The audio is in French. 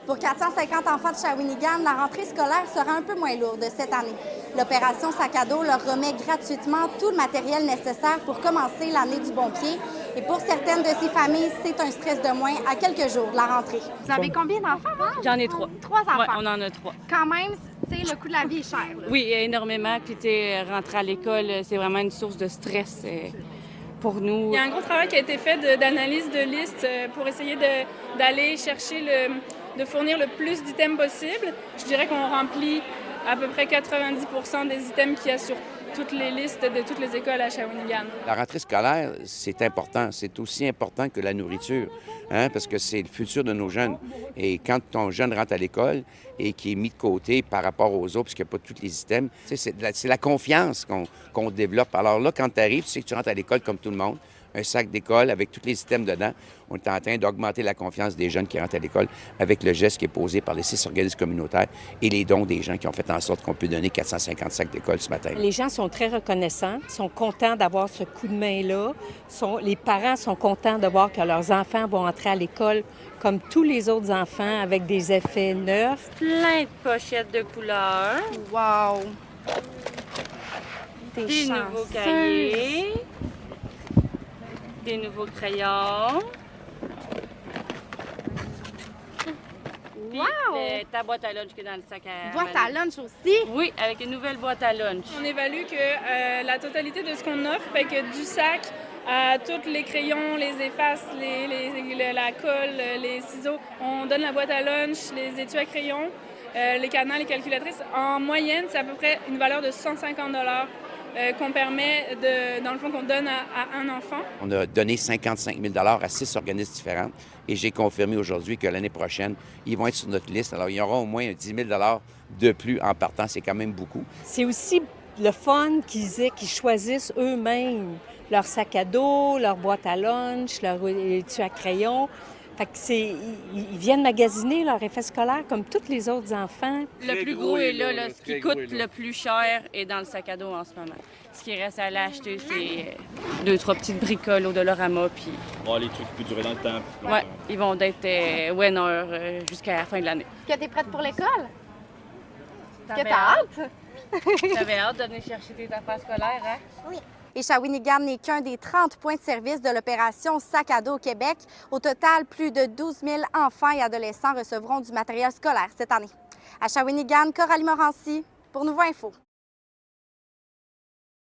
Pour 450 enfants de Shawinigan, la rentrée scolaire sera un peu moins lourde cette année. L'opération Sac à dos leur remet gratuitement tout le matériel nécessaire pour commencer l'année du bon pied. Et pour certaines de ces familles, c'est un stress de moins à quelques jours de la rentrée. Vous avez combien d'enfants, moi? J'en ai 3. 3 enfants? Oui, on en a 3. Quand même, tu sais, le coût de la vie est cher. Là. Oui, énormément. Puis, tu sais, rentrer à l'école, c'est vraiment une source de stress pour nous. Il y a un gros travail qui a été fait d'analyse de listes pour essayer d'aller chercher de fournir le plus d'items possible. Je dirais qu'on remplit à peu près 90% des items qu'il y a sur toutes les listes de toutes les écoles à Shawinigan. La rentrée scolaire, c'est important. C'est aussi important que la nourriture, parce que c'est le futur de nos jeunes. Et quand ton jeune rentre à l'école et qui est mis de côté par rapport aux autres, parce qu'il n'y a pas tous les items, c'est la confiance qu'on développe. Alors là, quand tu arrives, tu sais que tu rentres à l'école comme tout le monde, un sac d'école avec tous les items dedans. On est en train d'augmenter la confiance des jeunes qui rentrent à l'école avec le geste qui est posé par les 6 organismes communautaires et les dons des gens qui ont fait en sorte qu'on peut donner 450 sacs d'école ce matin. Les gens sont très reconnaissants, sont contents d'avoir ce coup de main-là. Les parents sont contents de voir que leurs enfants vont entrer à l'école comme tous les autres enfants avec des effets neufs. Plein de pochettes de couleurs. Wow! Des nouveaux cahiers. Des nouveaux crayons. Puis, ta boîte à lunch qui est dans le sac à Boîte à lunch aussi? Oui, avec une nouvelle boîte à lunch. On évalue que la totalité de ce qu'on offre, fait que du sac à tous les crayons, les effaces, la colle, les ciseaux, on donne la boîte à lunch, les étuis à crayons, les cadenas, les calculatrices. En moyenne, c'est à peu près une valeur de 150 qu'on permet, dans le fond, qu'on donne à un enfant. On a donné 55 000 à 6 organismes différents et j'ai confirmé aujourd'hui que l'année prochaine, ils vont être sur notre liste. Alors, il y aura au moins 10 000 de plus en partant. C'est quand même beaucoup. C'est aussi le fun qu'ils choisissent eux-mêmes leur sac à dos, leur boîte à lunch, leur étui à crayon. Fait que ils viennent magasiner leur effet scolaire comme tous les autres enfants. Le plus gros est là. Ce qui coûte le plus cher est dans le sac à dos en ce moment. Ce qui reste à aller acheter, c'est 2-3 petites bricoles au Dollarama. Puis... les trucs qui peuvent durer dans le temps. Oui, ils vont être winners jusqu'à la fin de l'année. Est-ce que tu es prête pour l'école? Est-ce que T'avais t'as hâte? T'avais hâte de venir chercher tes affaires scolaires, hein? Oui. Et Shawinigan n'est qu'un des 30 points de service de l'opération Sac à dos au Québec. Au total, plus de 12 000 enfants et adolescents recevront du matériel scolaire cette année. À Shawinigan, Coralie Morancy pour Nouveau Info.